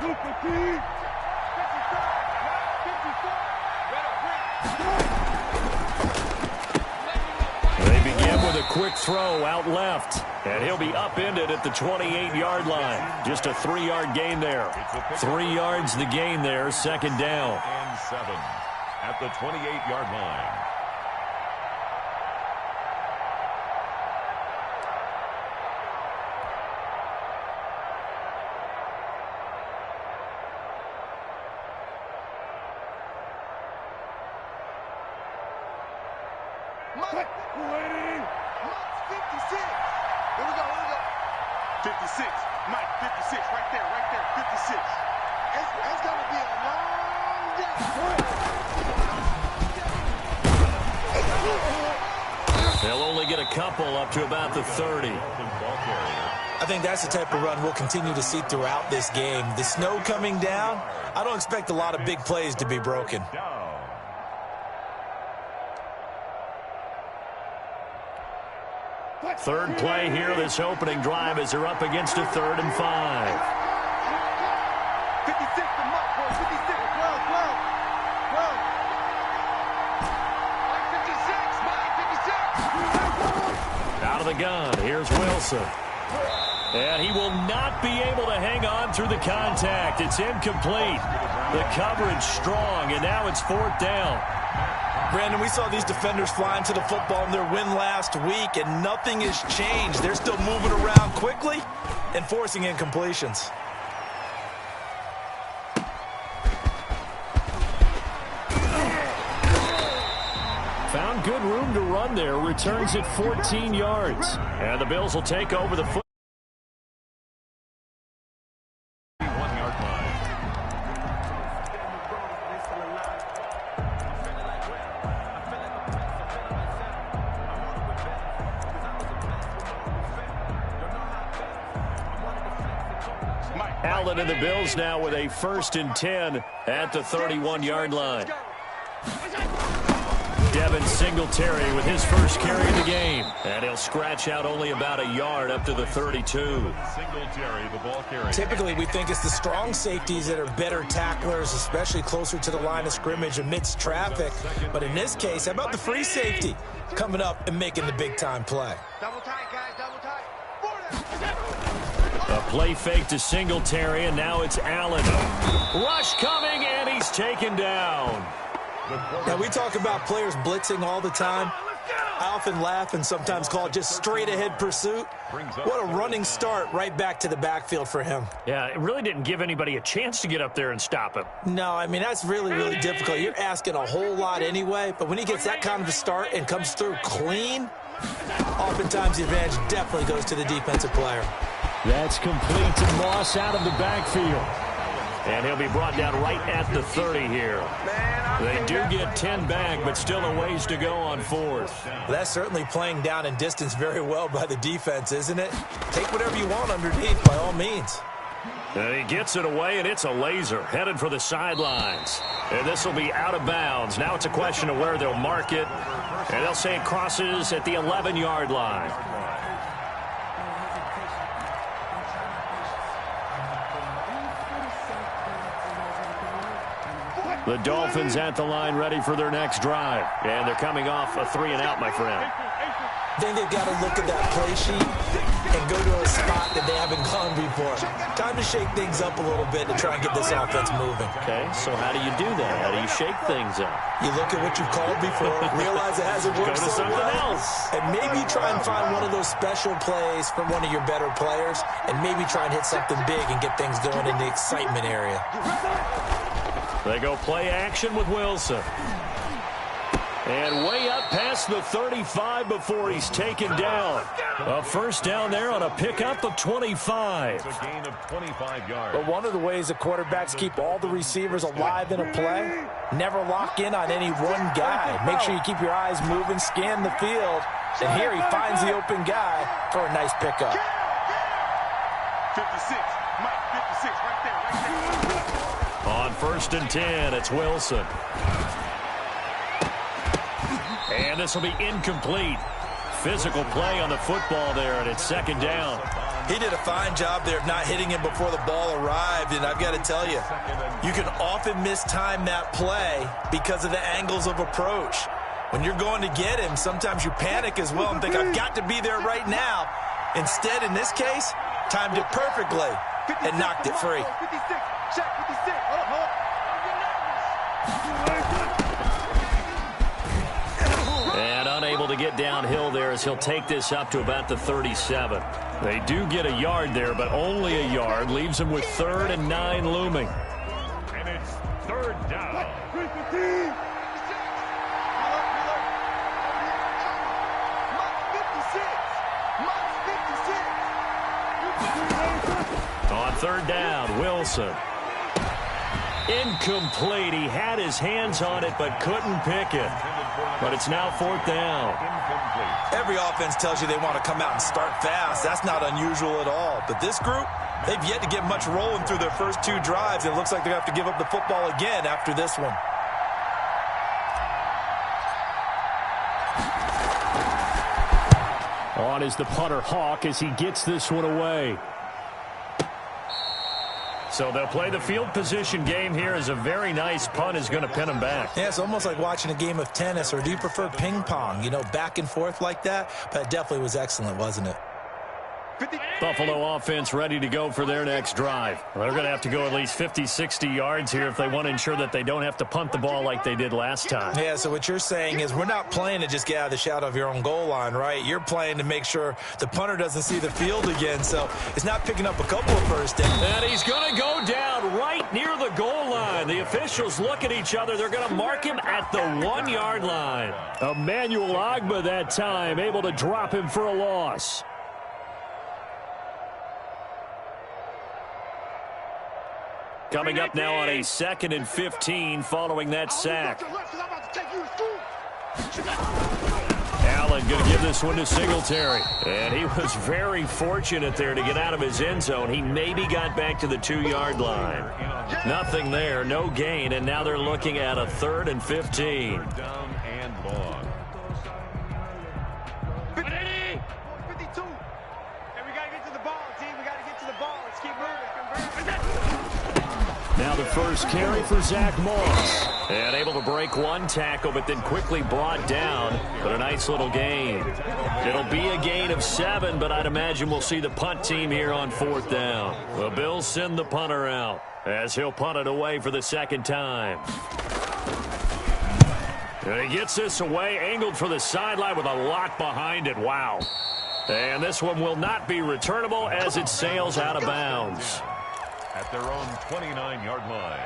They begin with a quick throw out left, and he'll be upended at the 28-yard line. Just a 3-yard gain there. 3 yards the gain there, second down. And 7 at the 28-yard line. Mike, 56. Here we go. 56. Mike, 56. Right there. 56. It's going to be a long day. They'll only get a couple up to about the 30. I think that's the type of run we'll continue to see throughout this game. The snow coming down, I don't expect a lot of big plays to be broken. Third play here, this opening drive, as they're up against a 3rd and 5. 56 to Mark, boy. 56. 12. Mike, 56. Out of the gun, here's Wilson. And he will not be able to hang on through the contact. It's incomplete. The coverage strong, and now it's 4th down. Brandon, we saw these defenders flying to the football in their win last week, and nothing has changed. They're still moving around quickly and forcing incompletions. Found good room to run there. Returns at 14 yards. And the Bills will take over the foot. Allen and the Bills now with a 1st and 10 at the 31-yard line. Devin Singletary with his first carry of the game. And he'll scratch out only about a yard up to the 32. Singletary, the ball carrier. Typically, we think it's the strong safeties that are better tacklers, especially closer to the line of scrimmage amidst traffic. But in this case, how about the free safety coming up and making the big-time play? Double tight, guys. Double tight. A play fake to Singletary, and now it's Allen. Rush coming, and he's taken down. Now, we talk about players blitzing all the time. I often laugh and sometimes call it just straight-ahead pursuit. What a running start right back to the backfield for him. Yeah, it really didn't give anybody a chance to get up there and stop him. No, I mean, that's really, really difficult. You're asking a whole lot anyway, but when he gets that kind of a start and comes through clean, oftentimes the advantage definitely goes to the defensive player. That's complete to Moss out of the backfield. And he'll be brought down right at the 30 here. They do get 10 back, but still a ways to go on 4th. Well, that's certainly playing down in distance very well by the defense, isn't it? Take whatever you want underneath, by all means. And he gets it away, and it's a laser headed for the sidelines. And this will be out of bounds. Now it's a question of where they'll mark it. And they'll say it crosses at the 11-yard line. The Dolphins at the line ready for their next drive. And they're coming off a 3-and-out, my friend. Then they've got to look at that play sheet and go to a spot that they haven't gone before. Time to shake things up a little bit to try and get this offense moving. Okay, so how do you do that? How do you shake things up? You look at what you've called before, realize it hasn't worked so well, and maybe try and find one of those special plays from one of your better players, and maybe try and hit something big and get things going in the excitement area. They go play action with Wilson. And way up past the 35 before he's taken down. A 1st down there on a pickup of 25. A gain of 25 yards. But one of the ways the quarterbacks keep all the receivers alive in a play, never lock in on any one guy. Make sure you keep your eyes moving, scan the field, and here he finds the open guy for a nice pickup. 56. Mike, 56. Right there. On 1st and 10, it's Wilson. And this will be incomplete. Physical play on the football there, and it's 2nd down. He did a fine job there of not hitting him before the ball arrived, and I've got to tell you, you can often mistime that play because of the angles of approach. When you're going to get him, sometimes you panic as well and think, I've got to be there right now. Instead, in this case, timed it perfectly and knocked it free. 56, check 56. Hold up. And unable to get downhill there as he'll take this up to about the 37. They do get a yard there, but only a yard. Leaves them with 3rd and 9 looming. And it's 3rd down. On 3rd down, Wilson. Incomplete. He had his hands on it but couldn't pick it. But it's now 4th down. Every offense tells you they want to come out and start fast. That's not unusual at all. But this group, they've yet to get much rolling through their first 2 drives. It looks like they're going to have to give up the football again after this one. On is the punter, Hawk, as he gets this one away. So they'll play the field position game here as a very nice punt is going to pin them back. Yeah, it's almost like watching a game of tennis, or do you prefer ping pong? You know, back and forth like that? But it definitely was excellent, wasn't it? Buffalo offense ready to go for their next drive. They're going to have to go at least 50, 60 yards here if they want to ensure that they don't have to punt the ball like they did last time. Yeah, so what you're saying is we're not playing to just get out of the shadow of your own goal line, right? You're playing to make sure the punter doesn't see the field again, so it's not picking up a couple of first downs. And he's going to go down right near the goal line. The officials look at each other. They're going to mark him at the 1-yard line. Emmanuel Agba that time able to drop him for a loss. Coming up now on a 2nd and 15 following that sack. Allen going to give this one to Singletary. And he was very fortunate there to get out of his end zone. He maybe got back to the 2-yard line. Nothing there, no gain, and now they're looking at a 3rd and 15. Down and long. 52. Hey, we got to get to the ball, team. We got to get to the ball. Let's keep moving. Now the first carry for Zach Moss. And able to break 1 tackle, but then quickly brought down. But a nice little gain. It'll be a gain of 7, but I'd imagine we'll see the punt team here on 4th down. The Bills send the punter out as he'll punt it away for the 2nd time. And he gets this away, angled for the sideline with a lot behind it. Wow. And this one will not be returnable as it sails out of bounds. At their own 29-yard line.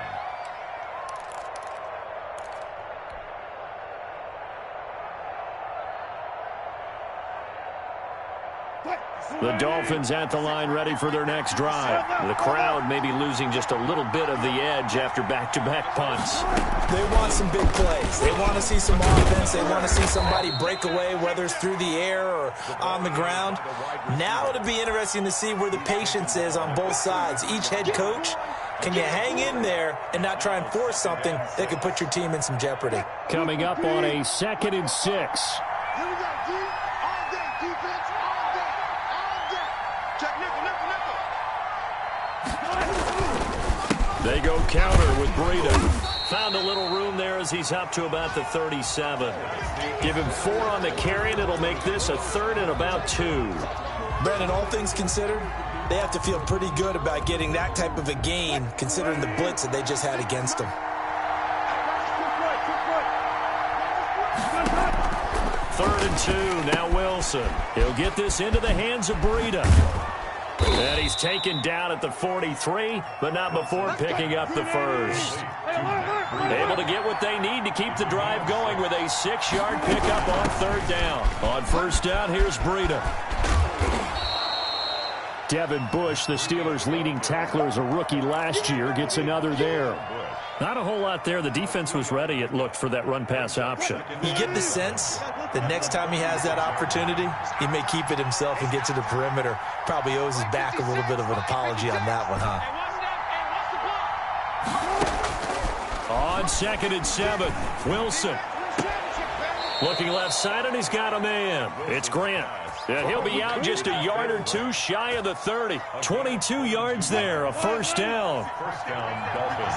The Dolphins at the line ready for their next drive. The crowd may be losing just a little bit of the edge after back-to-back punts. They want some big plays. They want to see some offense. They want to see somebody break away, whether it's through the air or on the ground. Now it'll be interesting to see where the patience is on both sides. Each head coach, can you hang in there and not try and force something that could put your team in some jeopardy? Coming up on a 2nd and 6. Here we go, D. All day, defense, all day. All day. Check nickel. They go counter with Breida. Found a little room there as he's up to about the 37. Give him 4 on the carry, and it'll make this a 3rd and about 2. Brandon, all things considered, they have to feel pretty good about getting that type of a gain, considering the blitz that they just had against them. 3rd and 2, now Wilson. He'll get this into the hands of Breida. And he's taken down at the 43, but not before picking up the first. Able to get what they need to keep the drive going with a 6-yard pickup on 3rd down. On 1st down, here's Breida. Devin Bush, the Steelers' leading tackler as a rookie last year, gets another there. Not a whole lot there. The defense was ready, it looked, for that run-pass option. You get the sense that next time he has that opportunity, he may keep it himself and get to the perimeter. Probably owes his back a little bit of an apology on that one, huh? On 2nd and 7, Wilson. Looking left side, and he's got a man. It's Grant. And he'll be out just a yard or two shy of the 30. 22 yards there, a first down. First down, Dolphins.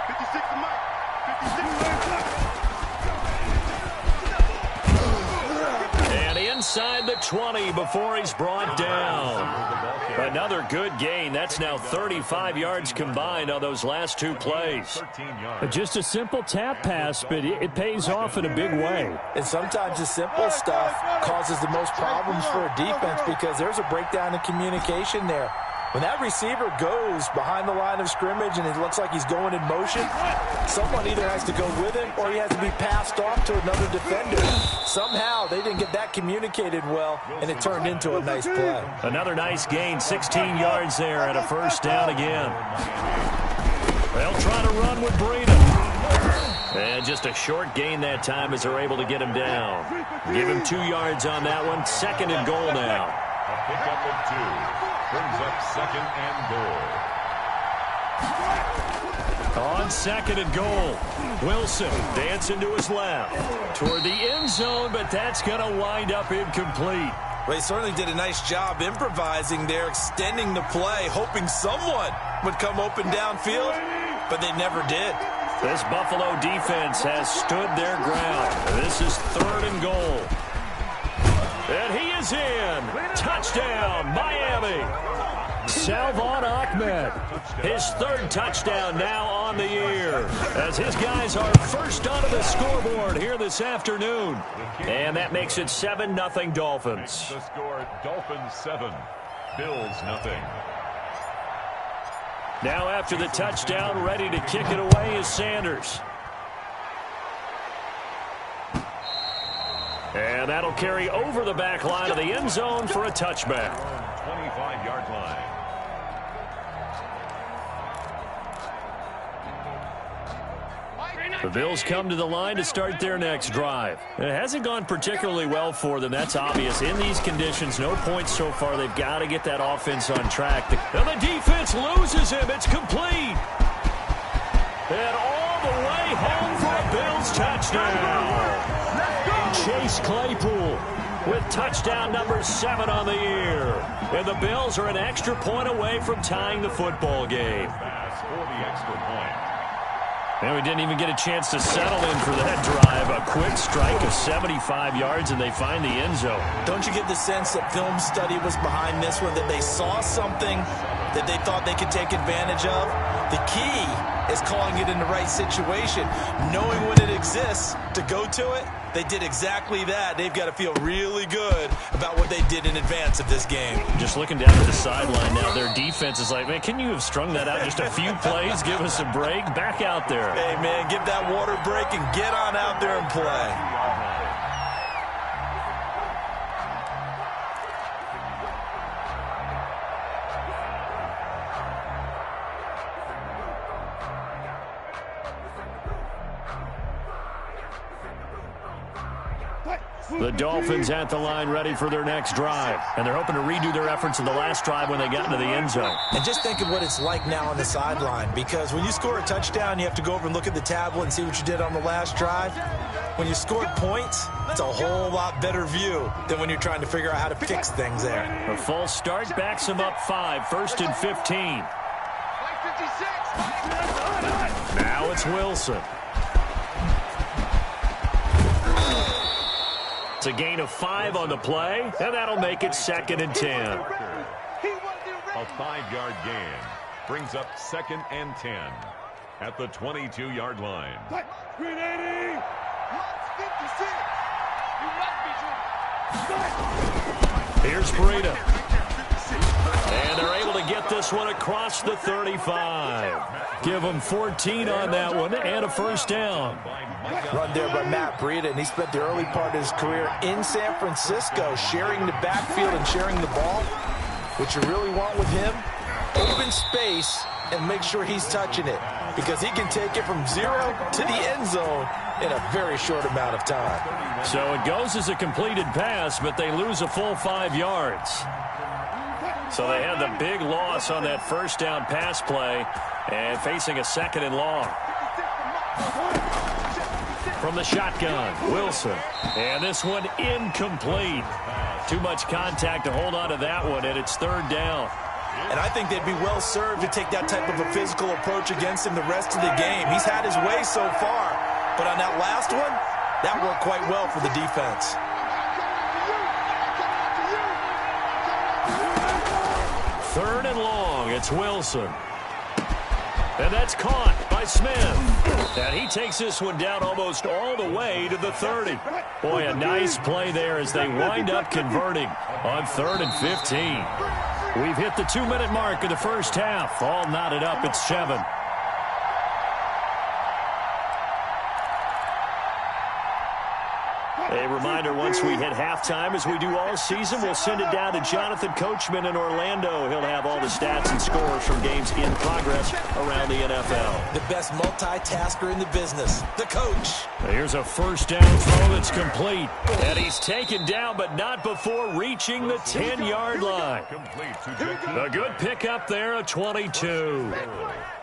56 to Mike. 56. And inside the 20 before he's brought down. Another good gain. That's now 35 yards combined on those last two plays. Just a simple tap pass, but it pays off in a big way. And sometimes the simple stuff causes the most problems for a defense because there's a breakdown in communication there. When that receiver goes behind the line of scrimmage and it looks like he's going in motion, someone either has to go with him or he has to be passed off to another defender. Somehow they didn't get that communicated well, and it turned into a nice play. Another nice gain, 16 yards there and a first down again. They'll try to run with Breida. And just a short gain that time as they're able to get him down. Give him 2 yards on that one. Second and goal now. A pickup of 2. Brings up second and goal. On second and goal, Wilson dancing to his left toward the end zone, but that's going to wind up incomplete. Well, he certainly did a nice job improvising there, extending the play, hoping someone would come open downfield, but they never did. This Buffalo defense has stood their ground. This is third and goal. And he is in. Touchdown, Miami. Salvon Ahmed, his third touchdown now on the year, as his guys are first onto the scoreboard here this afternoon. And that makes it 7-0 Dolphins. The score, Dolphins 7, Bills 0. Now after the touchdown, ready to kick it away is Sanders. And that'll carry over the back line of the end zone for a touchback. 25-yard line. The Bills come to the line to start their next drive. It hasn't gone particularly well for them. That's obvious. In these conditions, no points so far. They've got to get that offense on track. And the defense loses him. It's complete. And all the way home for a Bills touchdown. Chase Claypool with touchdown number 7 on the year. And the Bills are an extra point away from tying the football game. Pass for the extra point. And we didn't even get a chance to settle in for that drive. A quick strike of 75 yards, and they find the end zone. Don't you get the sense that film study was behind this one, that they saw something that they thought they could take advantage of? The key is calling it in the right situation, knowing when it exists to go to it. They did exactly that. They've got to feel really good about what they did in advance of this game. Just looking down at the sideline now, their defense is like, man, can you have strung that out just a few plays? Give us a break. Back out there. Hey, man, give that water break and get on out there and play. The Dolphins at the line ready for their next drive. And they're hoping to redo their efforts of the last drive when they got into the end zone. And just think of what it's like now on the sideline, because when you score a touchdown, you have to go over and look at the tablet and see what you did on the last drive. When you scored points, it's a whole lot better view than when you're trying to figure out how to fix things there. A false start backs them up 5, 1st and 15. Now it's Wilson. It's a gain of 5 on the play, and that'll make it 2nd and 10. A 5-yard gain brings up 2nd and 10 at the 22-yard line. Here's Breida. And they're able to get this one across the 35. Give them 14 on that one and a first down. Run there by Matt Breida, and he spent the early part of his career in San Francisco sharing the backfield and sharing the ball. What you really want with him, open space and make sure he's touching it, because he can take it from 0 to the end zone in a very short amount of time. So it goes as a completed pass, but they lose a full 5 yards. So they had the big loss on that first down pass play and facing a 2nd and long. from the shotgun. Wilson. And this one incomplete. Too much contact to hold on to that one, and it's third down. And I think they'd be well served to take that type of a physical approach against him the rest of the game. He's had his way so far, but on that last one, that worked quite well for the defense. Third and long, it's Wilson. And that's caught by Smith. And he takes this one down almost all the way to the 30. Boy, a nice play there as they wind up converting on 3rd and 15. We've hit the 2-minute mark of the first half. All knotted up at 7. A reminder, once we hit halftime, as we do all season, we'll send it down to Jonathan Coachman in Orlando. He'll have all the stats and scores from games in progress around the NFL. The best multitasker in the business, the coach. Here's a first down throw that's complete. And he's taken down, but not before reaching the 10-yard line. A good pickup there, a 22.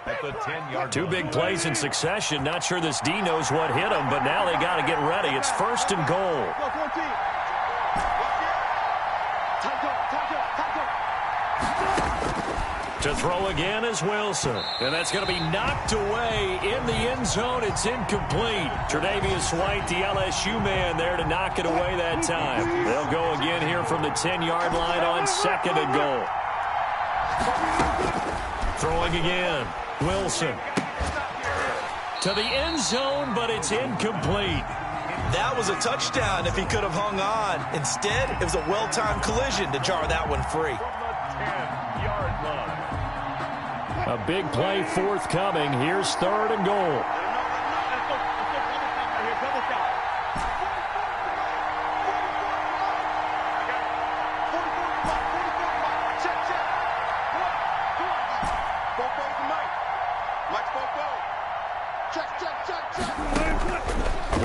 At the 10-yard 2 big plays in succession. Not sure this D knows what hit him, but now they got to get ready. It's first and goal. To throw again is Wilson. And that's going to be knocked away in the end zone. It's incomplete. Tre'Davious White, the LSU man, there to knock it away that time. They'll go again here from the 10-yard line on 2nd and goal. Throwing again. Wilson to the end zone, but it's incomplete. That was a touchdown if he could have hung on. Instead, it was a well-timed collision to jar that one free. A big play forthcoming. Here's 3rd and goal.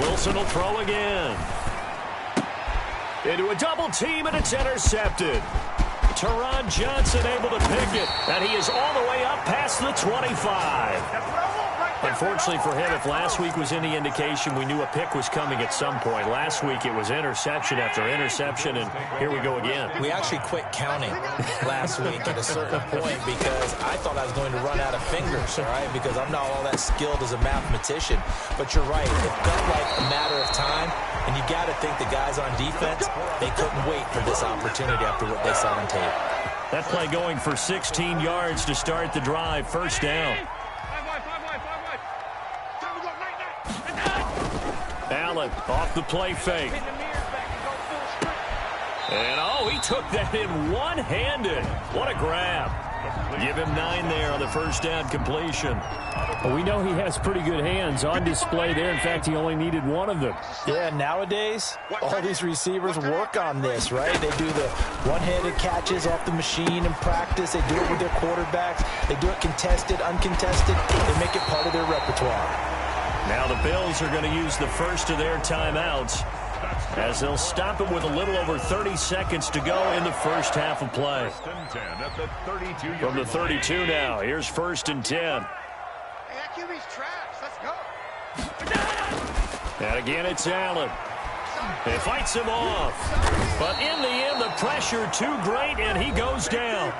Wilson will throw again. Into a double team, and it's intercepted. Teron Johnson able to pick it, and he is all the way up past the 25. Unfortunately for him, if last week was any indication, we knew a pick was coming at some point. Last week it was interception after interception, and here we go again. We actually quit counting last week at a certain point because I thought I was going to run out of fingers, all right, because I'm not all that skilled as a mathematician. But you're right, it felt like a matter of time, and you got to think the guys on defense, they couldn't wait for this opportunity after what they saw on tape. That play going for 16 yards to start the drive. First down. Allen off the play fake. And, oh, he took that in one-handed. What a grab. Give him 9 there on the first down completion. Well, we know he has pretty good hands on display there. In fact, he only needed one of them. Yeah, nowadays, all these receivers work on this, right? They do the one-handed catches off the machine in practice. They do it with their quarterbacks. They do it contested, uncontested. They make it part of their repertoire. Now the Bills are going to use the first of their timeouts as they'll stop it with a little over 30 seconds to go in the first half of play. From the 32 now, here's 1st and 10. And again, it's Allen. He fights him off. But in the end, the pressure too great, and he goes down.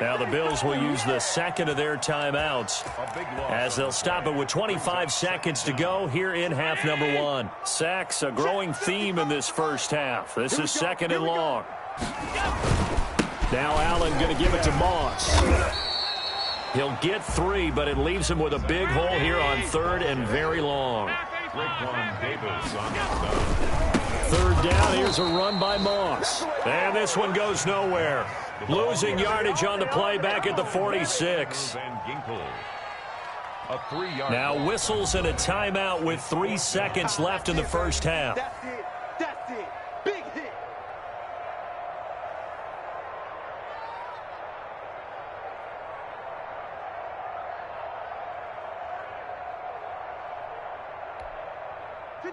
Now the Bills will use the second of their timeouts as they'll stop it with 25 seconds to go here in half number 1. Sacks, a growing theme in this first half. This is 2nd and long. Now Allen going to give it to Moss. He'll get 3, but it leaves him with a big hole here on 3rd and very long. 3rd down, here's a run by Moss. And this one goes nowhere. Losing yardage on the play back at the 46. Now whistles and a timeout with 3 seconds left in the first half. That's it. That's it. Big hit.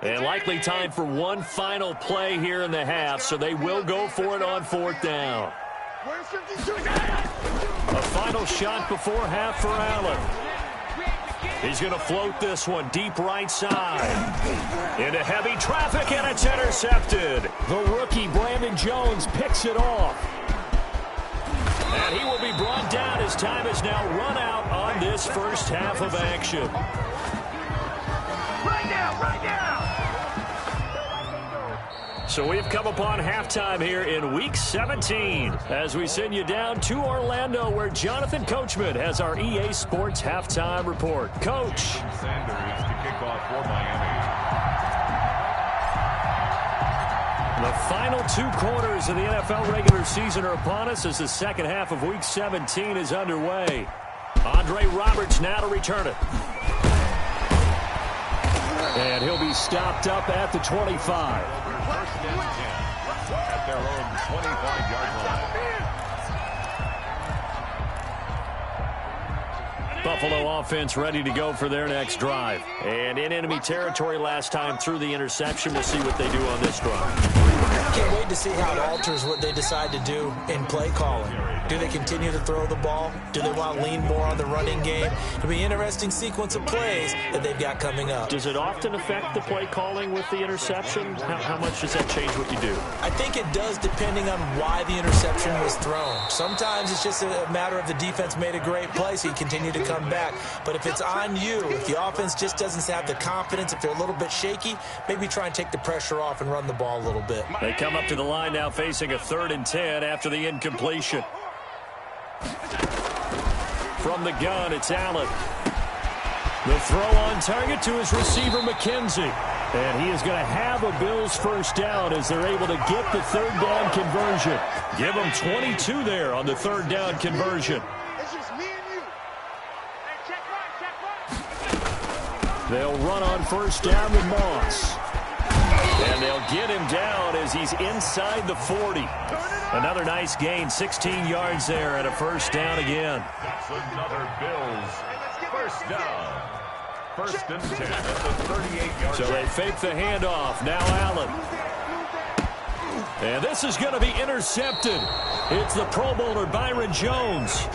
And likely time for one final play here in the half, so they will go for it on 4th down. A final shot before half for Allen. He's going to float this one deep right side. Into heavy traffic, and it's intercepted. The rookie, Brandon Jones, picks it off. And he will be brought down. His time is now run out on this first half of action. Right now, right now. So we've come upon halftime here in Week 17 as we send you down to Orlando where Jonathan Coachman has our EA Sports Halftime Report. Coach. Sanders to kick off for Miami. The final 2 quarters of the NFL regular season are upon us as the second half of Week 17 is underway. Andre Roberts now to return it. And he'll be stopped up at the 25. First and 10 at their own 25-yard line. Buffalo offense ready to go for their next drive. And in enemy territory last time through the interception. We'll see what they do on this drive. Can't wait to see how it alters what they decide to do in play calling. Do they continue to throw the ball? Do they want to lean more on the running game? It'll be an interesting sequence of plays that they've got coming up. Does it often affect the play calling with the interception? How much does that change what you do? I think it does depending on why the interception was thrown. Sometimes it's just a matter of the defense made a great play, so you continue to come back. But if it's on you, if the offense just doesn't have the confidence, if they're a little bit shaky, maybe try and take the pressure off and run the ball a little bit. They come up to the line now facing a 3rd and 10 after the incompletion. From the gun, it's Allen. The throw on target to his receiver, McKenzie. And he is going to have a Bills first down as they're able to get the 3rd down conversion. Give them 22 there on the 3rd down conversion. It's just me and you. Hey, check right. They'll run on first down with Moss. And they'll get him down as he's inside the 40. Another nice gain, 16 yards there and a first down again. That's another Bills first down. First and 10 at the 38-yard So they fake the handoff. Now Allen. And this is going to be intercepted. It's the Pro Bowler Byron Jones.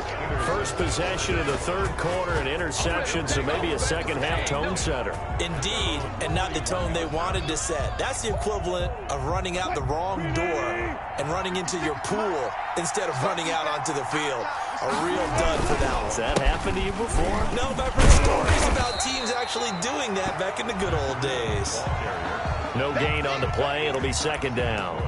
First possession of the 3rd quarter, an interception, so maybe a second half tone setter. Indeed, and not the tone they wanted to set. That's the equivalent of running out the wrong door and running into your pool instead of running out onto the field. A real dud for that one. Has that happened to you before? No, but I've heard stories about teams actually doing that back in the good old days. No gain on the play. It'll be second down.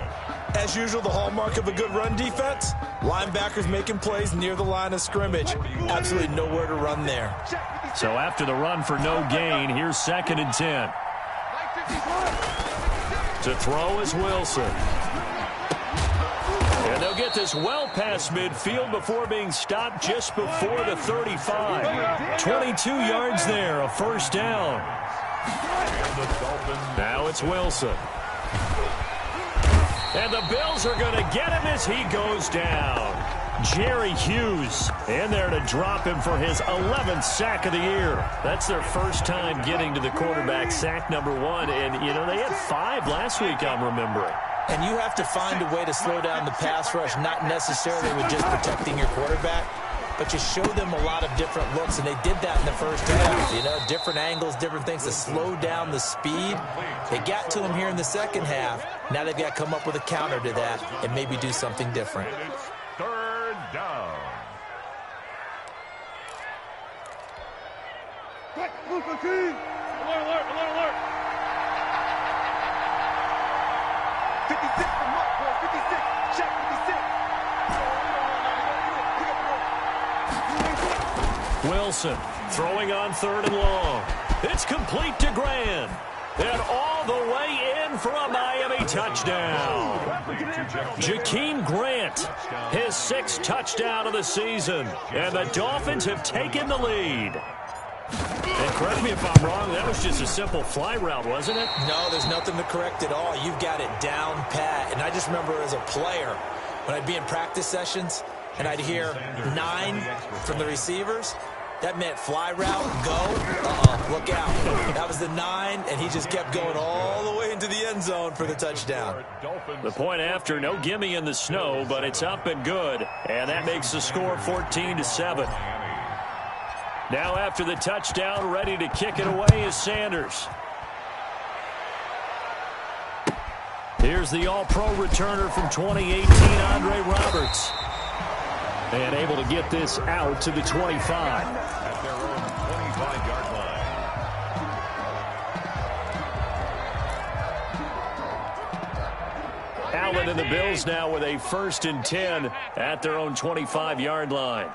As usual, the hallmark of a good run defense, linebackers making plays near the line of scrimmage. Absolutely nowhere to run there. So after the run for no gain, here's 2nd and 10. To throw is Wilson. And they'll get this well past midfield before being stopped just before the 35. 22 yards there, a first down. Now it's Wilson. And the Bills are going to get him as he goes down. Jerry Hughes in there to drop him for his 11th sack of the year. That's their first time getting to the quarterback, sack number 1. And, you know, they had 5 last week, I'm remembering. And you have to find a way to slow down the pass rush, not necessarily with just protecting your quarterback, but you show them a lot of different looks, and they did that in the first half. You know, different angles, different things to slow down the speed. They got to him here in the second half. Now they've got to come up with a counter to that and maybe do something different. And it's 3rd down. Alert. 56 from Mark, boy. 56. Check 56. Wilson throwing on 3rd and long. It's complete to Grant. And all the way in for a Miami touchdown. Jakeem Grant, his 6th touchdown of the season. And the Dolphins have taken the lead. And correct me if I'm wrong, that was just a simple fly route, wasn't it? No, there's nothing to correct at all. You've got it down pat. And I just remember as a player, when I'd be in practice sessions, and I'd hear 9 from the receivers, that meant fly route, go, look out. That was the 9, and he just kept going all the way into the end zone for the touchdown. The point after, no gimme in the snow, but it's up and good. And that makes the score 14-7. Now after the touchdown, ready to kick it away is Sanders. Here's the all-pro returner from 2018, Andre Roberts. And able to get this out to the 25. At their own 25-yard line. Allen and the Bills now with a 1st and 10 at their own 25-yard line.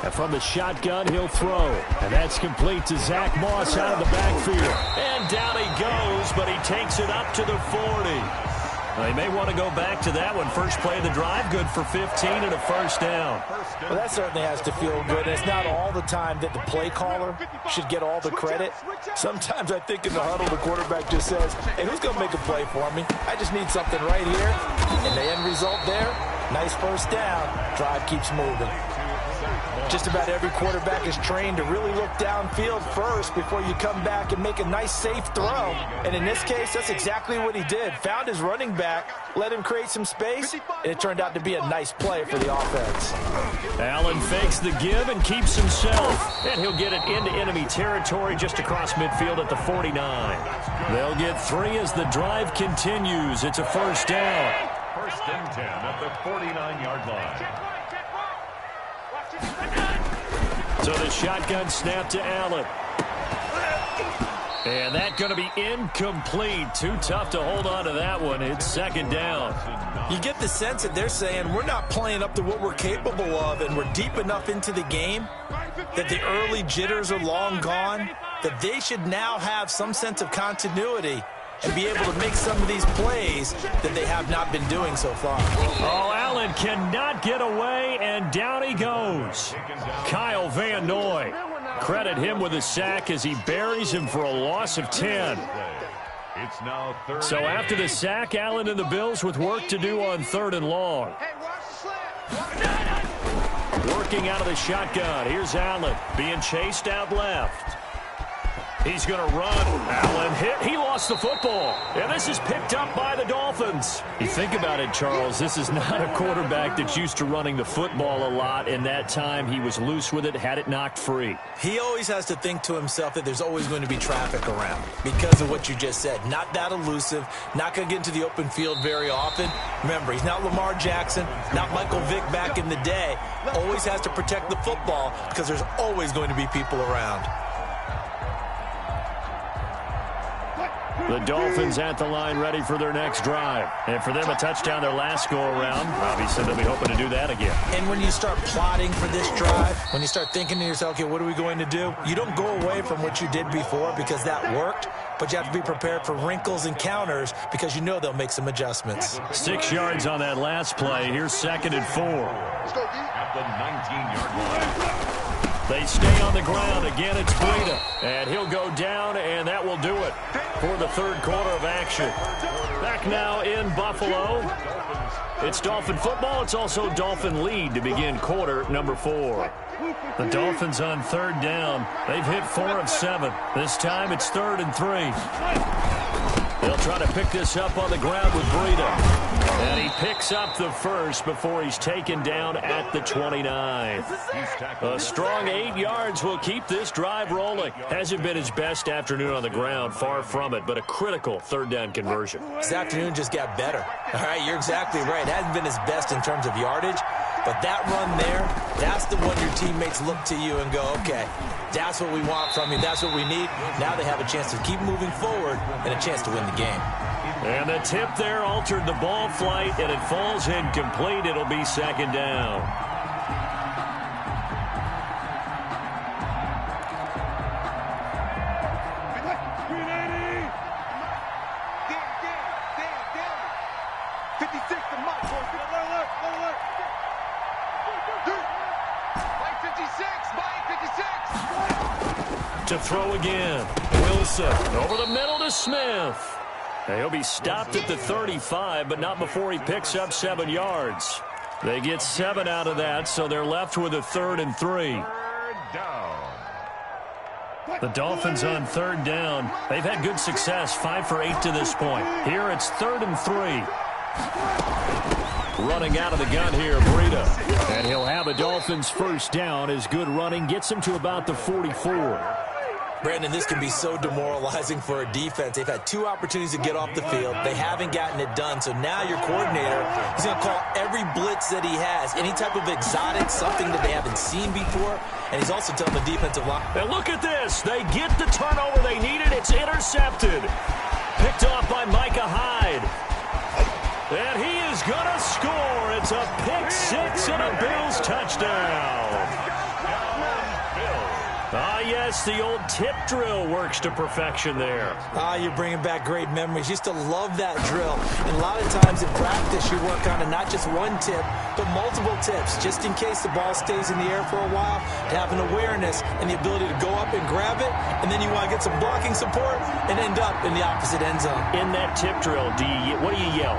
And from the shotgun, he'll throw. And that's complete to Zach Moss out of the backfield. And down he goes, but he takes it up to the 40. They may want to go back to that one. First play of the drive, good for 15 and a 1st down. Well, that certainly has to feel good. And it's not all the time that the play caller should get all the credit. Sometimes I think in the huddle, the quarterback just says, hey, who's going to make a play for me? I just need something right here. And the end result there, nice 1st down. Drive keeps moving. Just about every quarterback is trained to really look downfield first before you come back and make a nice, safe throw. And in this case, that's exactly what he did. Found his running back, let him create some space, and it turned out to be a nice play for the offense. Allen fakes the give and keeps himself. And he'll get it into enemy territory just across midfield at the 49. They'll get 3 as the drive continues. It's a 1st down. 1st and 10 at the 49-yard line. So the shotgun snap to Allen. And that going to be incomplete. Too tough to hold on to that one. It's 2nd down. You get the sense that they're saying we're not playing up to what we're capable of, and we're deep enough into the game that the early jitters are long gone, that they should now have some sense of continuity and be able to make some of these plays that they have not been doing so far. Oh, Allen cannot get away, and down he goes. Kyle Van Noy. Credit him with a sack as he buries him for a loss of 10. It's now 3rd. So after the sack, Allen and the Bills with work to do on 3rd and long. Working out of the shotgun. Here's Allen being chased out left. He's going to run. Allen hit. He lost the football. And this is picked up by the Dolphins. You think about it, Charles. This is not a quarterback that's used to running the football a lot. In that time, he was loose with it, had it knocked free. He always has to think to himself that there's always going to be traffic around because of what you just said. Not that elusive. Not going to get into the open field very often. Remember, he's not Lamar Jackson, not Michael Vick back in the day. Always has to protect the football because there's always going to be people around. The Dolphins at the line ready for their next drive. And for them, a touchdown their last go-around. Obviously, they'll be hoping to do that again. And when you start plotting for this drive, when you start thinking to yourself, okay, what are we going to do? You don't go away from what you did before because that worked, but you have to be prepared for wrinkles and counters because you know they'll make some adjustments. 6 yards on that last play. Here's 2nd and 4. At the 19-yard line. They stay on the ground. Again, it's Breida. And he'll go down, and that will do it for the 3rd quarter of action. Back now in Buffalo. It's Dolphin football. It's also Dolphin lead to begin quarter number 4. The Dolphins on 3rd down. They've hit 4 of 7. This time it's 3rd and 3. They'll try to pick this up on the ground with Breida. And he picks up the first before he's taken down at the 29. A strong 8 yards will keep this drive rolling. Hasn't been his best afternoon on the ground, far from it, but a critical 3rd down conversion. This afternoon just got better. All right, you're exactly right. It hasn't been his best in terms of yardage, but that run there, that's the one your teammates look to you and go, okay, that's what we want from you. That's what we need. Now they have a chance to keep moving forward and a chance to win the game. And the tip there altered the ball flight, and it falls incomplete. It'll be 2nd down. To throw again. Wilson over the middle to Smith. And he'll be stopped at the 35, but not before he picks up 7 yards. They get 7 out of that, so they're left with a 3rd and 3. 3rd down. The Dolphins on 3rd down. They've had good success, 5 for 8 to this point. Here it's 3rd and 3. Running out of the gun here, Breida. And he'll have a Dolphins first down as good running gets him to about the 44. Brandon, this can be so demoralizing for a defense. They've had 2 opportunities to get off the field. They haven't gotten it done. So now your coordinator is going to call every blitz that he has, any type of exotic, something that they haven't seen before. And he's also telling the defensive line. And look at this. They get the turnover they needed. It's intercepted. Picked off by Micah Hyde. And he is going to score. It's a pick 6 and a Bills touchdown. Ah, yes, the old tip drill works to perfection there. Ah, you're bringing back great memories. Used to love that drill. And a lot of times in practice, you work on it, not just one tip, but multiple tips, just in case the ball stays in the air for a while, to have an awareness and the ability to go up and grab it, and then you want to get some blocking support and end up in the opposite end zone. In that tip drill, what do you yell?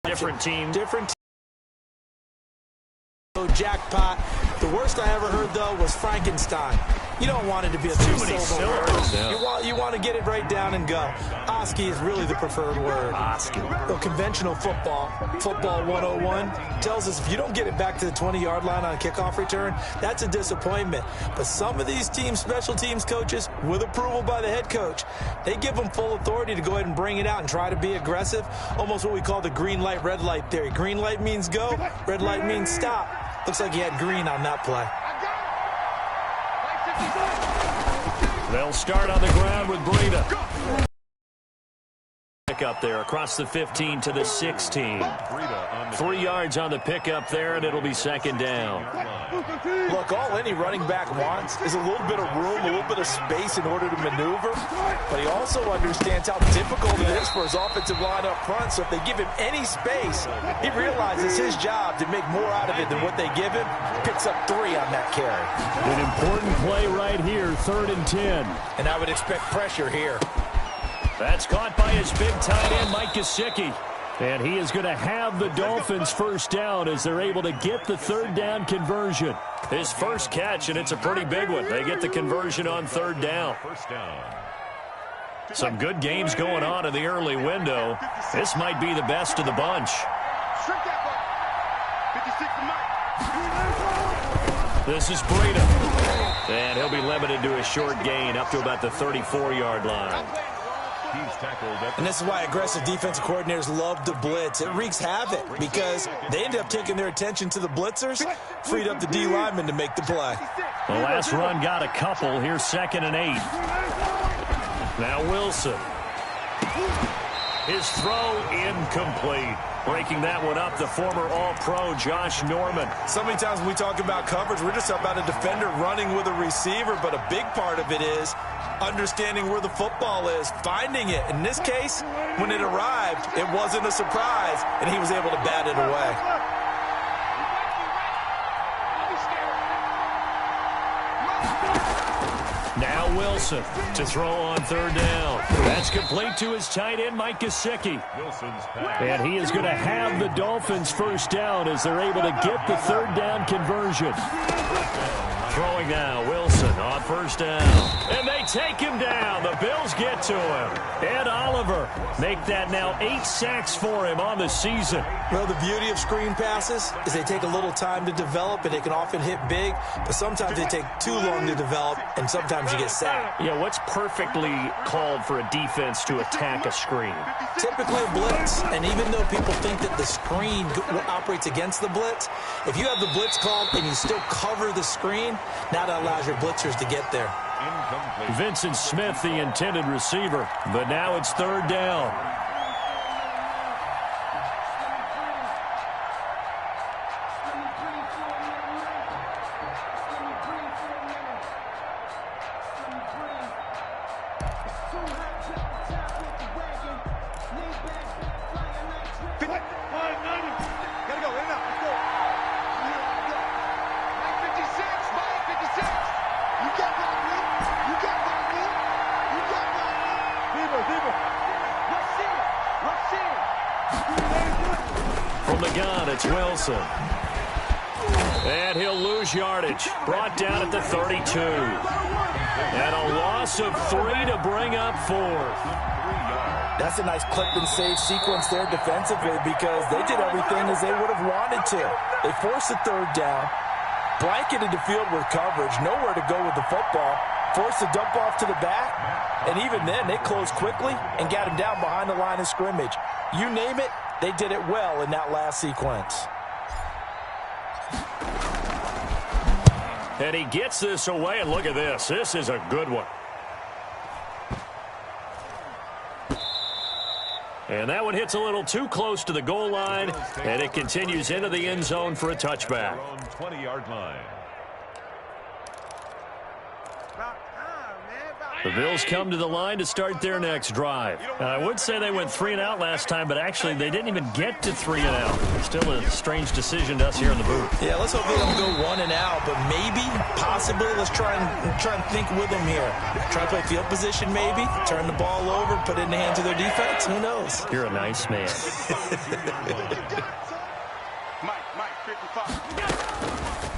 Different team. Different team. Jackpot. The worst I ever heard, though, was Frankenstein. You don't want it to be a two-syllable word. Yeah. You want to get it right down and go. Oski is really the preferred word. Oski. So conventional football 101, tells us if you don't get it back to the 20-yard line on a kickoff return, that's a disappointment. But some of these teams, special teams coaches, with approval by the head coach, they give them full authority to go ahead and bring it out and try to be aggressive, almost what we call the green light, red light theory. Green light means go, red light means stop. Looks like he had green on that play. They'll start on the ground with Breida. Up there across the 15 to the 16. 3 yards on the pickup there, and it'll be second down. Look, all any running back wants is a little bit of room, a little bit of space in order to maneuver, but he also understands how difficult it is for his offensive line up front, so if they give him any space, he realizes his job to make more out of it than what they give him. Picks up 3 on that carry. An important play right here, 3rd and 10. And I would expect pressure here. That's caught by his big tight end, Mike Gesicki. And he is going to have the Dolphins first down as they're able to get the 3rd down conversion. His first catch, and it's a pretty big one. They get the conversion on 3rd down. Some good games going on in the early window. This might be the best of the bunch. This is Breida. And he'll be limited to a short gain up to about the 34-yard line. And this is why aggressive defensive coordinators love to blitz. It wreaks havoc because they end up taking their attention to the blitzers, freed up the D lineman to make the play. The last run got a couple. Here's 2nd and 8. Now Wilson. His throw incomplete. Breaking that one up, the former All-Pro Josh Norman. So many times when we talk about coverage, we're just about a defender running with a receiver, but a big part of it is understanding where the football is, finding it. In this case, when it arrived, it wasn't a surprise, and he was able to bat it away. Now Wilson to throw on 3rd down. That's complete to his tight end, Mike Gesicki. And he is going to have the Dolphins first down as they're able to get the 3rd down conversion. Throwing now, Wilson on 1st down. And they take him down. The Bills get to him. Ed Oliver make that now 8 sacks for him on the season. Well, the beauty of screen passes is they take a little time to develop, and they can often hit big, but sometimes they take too long to develop, and sometimes you get sacked. Yeah, what's perfectly called for a defense to attack a screen? Typically a blitz, and even though people think that the screen operates against the blitz, if you have the blitz called and you still cover the screen, now that allows your blitzers to get there. Vincent Smith, the intended receiver, but now it's 3rd down. From the gun, it's Wilson. And he'll lose yardage. Brought down at the 32. And a loss of 3 to bring up 4th. That's a nice clip and save sequence there defensively because they did everything as they would have wanted to. They forced the 3rd down, blanketed the field with coverage, nowhere to go with the football, forced the dump off to the back, and even then they closed quickly and got him down behind the line of scrimmage. You name it, they did it well in that last sequence. And he gets this away, and look at this. This is a good one. And that one hits a little too close to the goal line, and it continues into the end zone for a touchback. 20-yard line. The Bills come to the line to start their next drive. And I would say they went 3 and out last time, but actually they didn't even get to 3 and out. It's still a strange decision to us here in the booth. Yeah, let's hope they don't go 1 and out, but maybe, possibly, let's try and think with them here. Try to play field position maybe, turn the ball over, put it in the hands of their defense. Who knows? You're a nice man.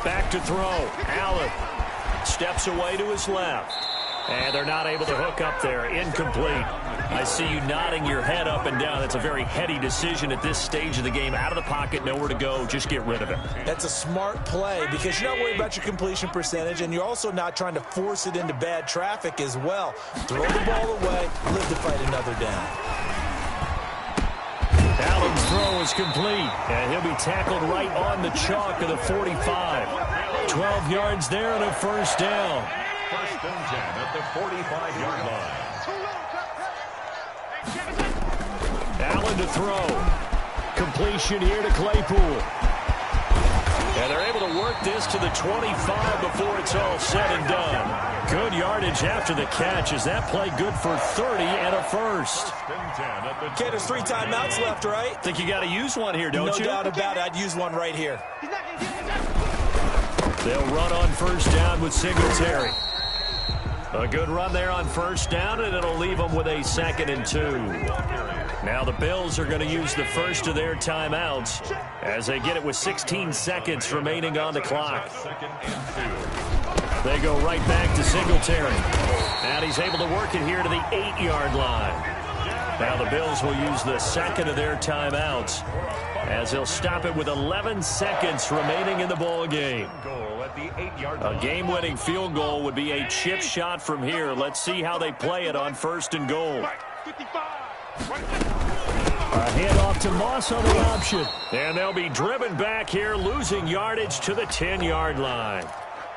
Back to throw. Allen steps away to his left. And they're not able to hook up there. Incomplete. I see you nodding your head up and down. That's a very heady decision at this stage of the game. Out of the pocket, nowhere to go. Just get rid of it. That's a smart play because you're not worried about your completion percentage, and you're also not trying to force it into bad traffic as well. Throw the ball away, live to fight another down. Allen's throw is complete, and he'll be tackled right on the chalk of the 45. 12 yards there and a 1st down. 1st and 10 at the 45-yard line. Allen to throw. Completion here to Claypool. And they're able to work this to the 25 before it's all said and done. Good yardage after the catch. Is that play good for 30 and a 1st? Okay, there's 3 timeouts left, right? Think you got to use one here, don't you? No doubt about it. I'd use one right here. They'll run on 1st down with Singletary. A good run there on 1st down, and it'll leave them with a 2nd and 2. Now the Bills are going to use the first of their timeouts as they get it with 16 seconds remaining on the clock. They go right back to Singletary. And he's able to work it here to the 8-yard line. Now the Bills will use the 2nd of their timeouts as they'll stop it with 11 seconds remaining in the ball game. A game-winning field goal would be a chip shot from here. Let's see how they play it on 1st and goal. A handoff to Moss on the option. And they'll be driven back here, losing yardage to the 10-yard line.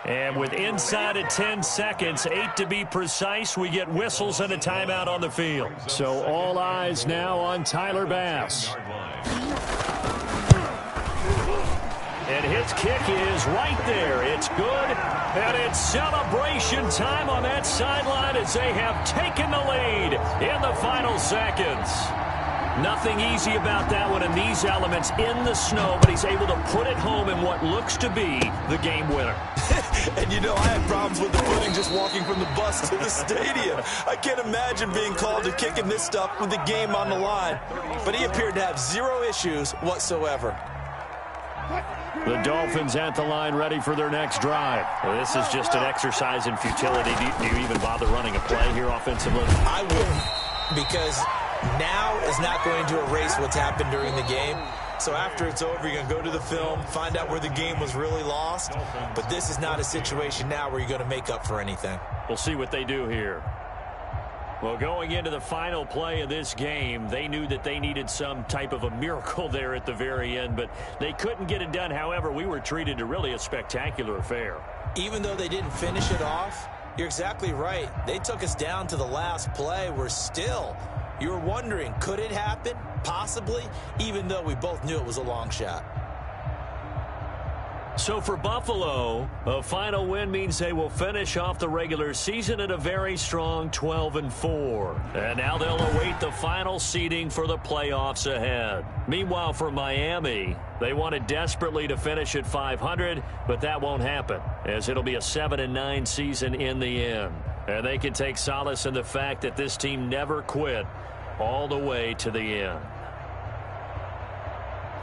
And with inside of 10 seconds, 8 to be precise, we get whistles and a timeout on the field. So all eyes now on Tyler Bass. And his kick is right there. It's good. And it's celebration time on that sideline as they have taken the lead in the final seconds. Nothing easy about that one in these elements in the snow, but he's able to put it home in what looks to be the game winner. And you know, I had problems with the footing just walking from the bus to the stadium. I can't imagine being called to kicking this stuff with the game on the line. But he appeared to have 0 issues whatsoever. The Dolphins at the line ready for their next drive. Well, this is just an exercise in futility. Do you even bother running a play here offensively? I wouldn't, because now is not going to erase what's happened during the game. So after it's over, you're going to go to the film, find out where the game was really lost. But this is not a situation now where you're going to make up for anything. We'll see what they do here. Well, going into the final play of this game, they knew that they needed some type of a miracle there at the very end, but they couldn't get it done. However, we were treated to really a spectacular affair. Even though they didn't finish it off, you're exactly right. They took us down to the last play. We're still, you were wondering, could it happen? Possibly, even though we both knew it was a long shot. So for Buffalo, a final win means they will finish off the regular season at a very strong 12-4. And now they'll await the final seeding for the playoffs ahead. Meanwhile, for Miami, they wanted desperately to finish at 500, but that won't happen, as it'll be a 7-9 season in the end. And they can take solace in the fact that this team never quit all the way to the end.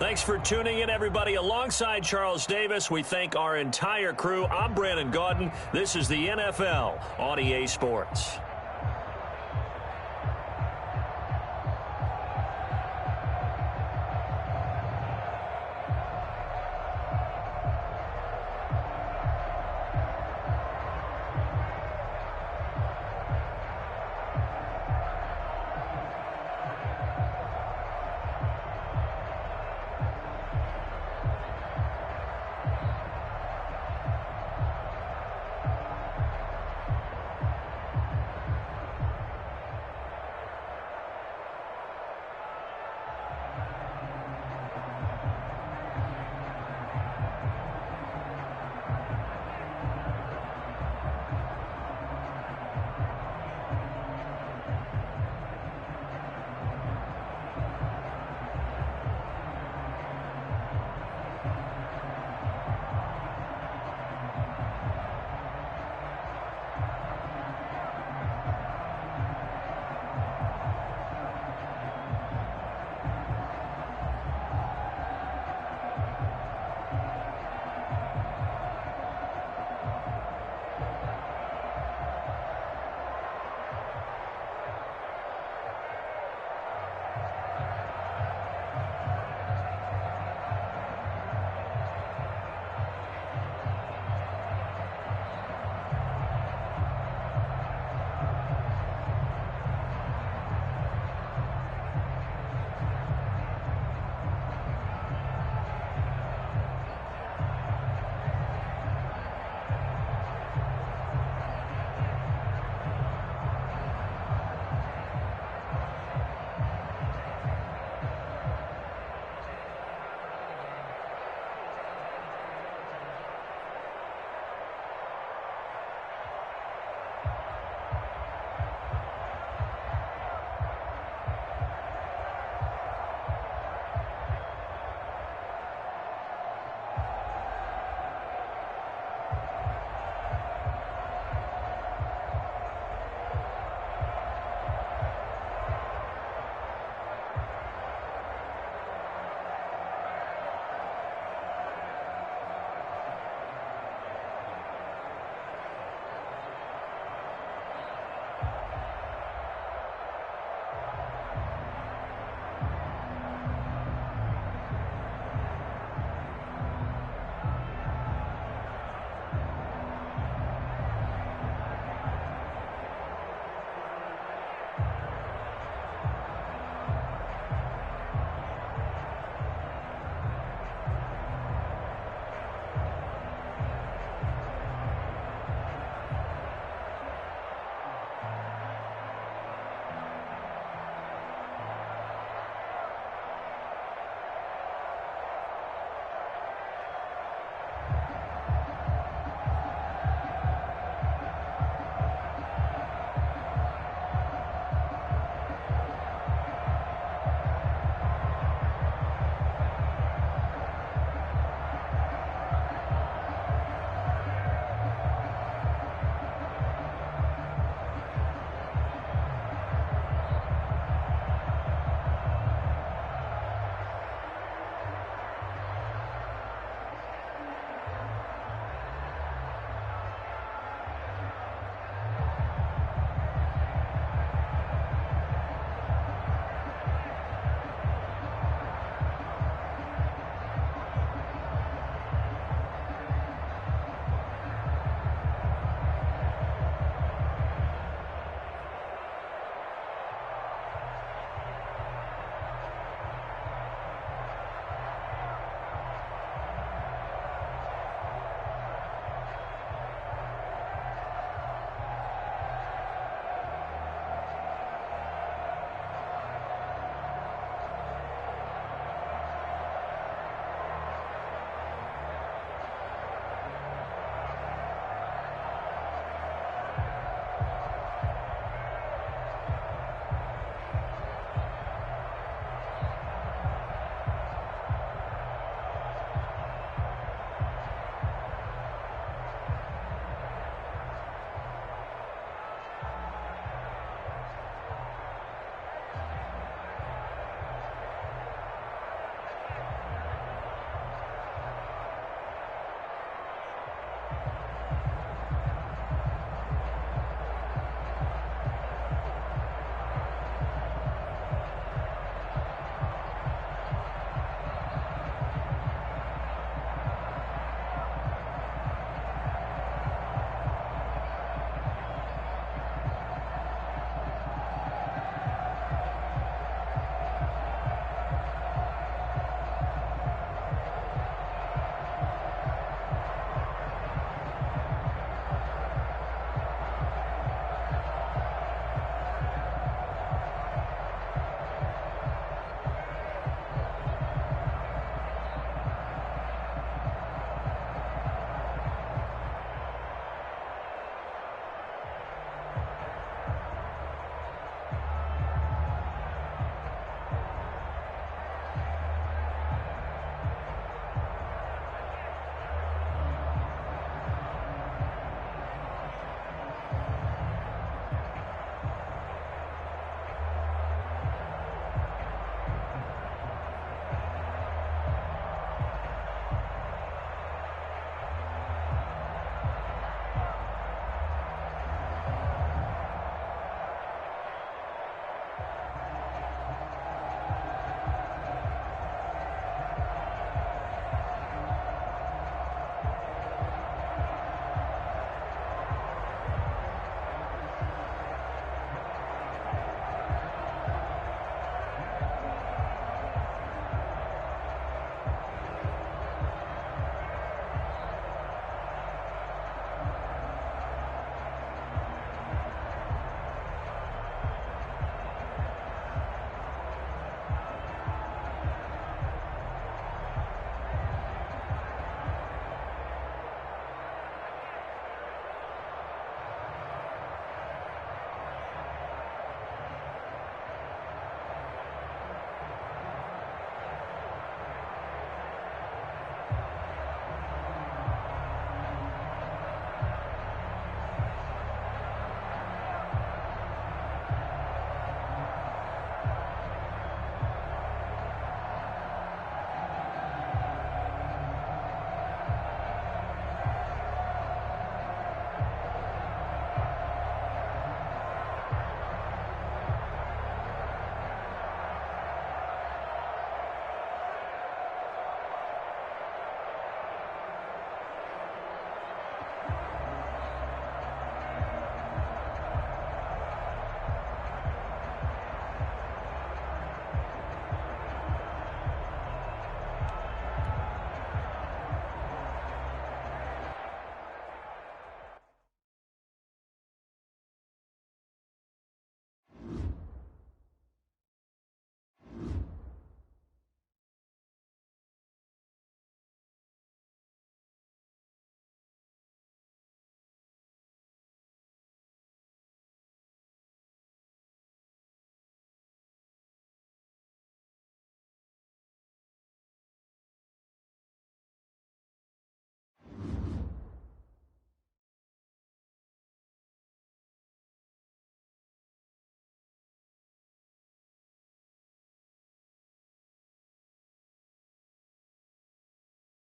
Thanks for tuning in, everybody. Alongside Charles Davis, we thank our entire crew. I'm Brandon Gaudin. This is the NFL on EA Sports.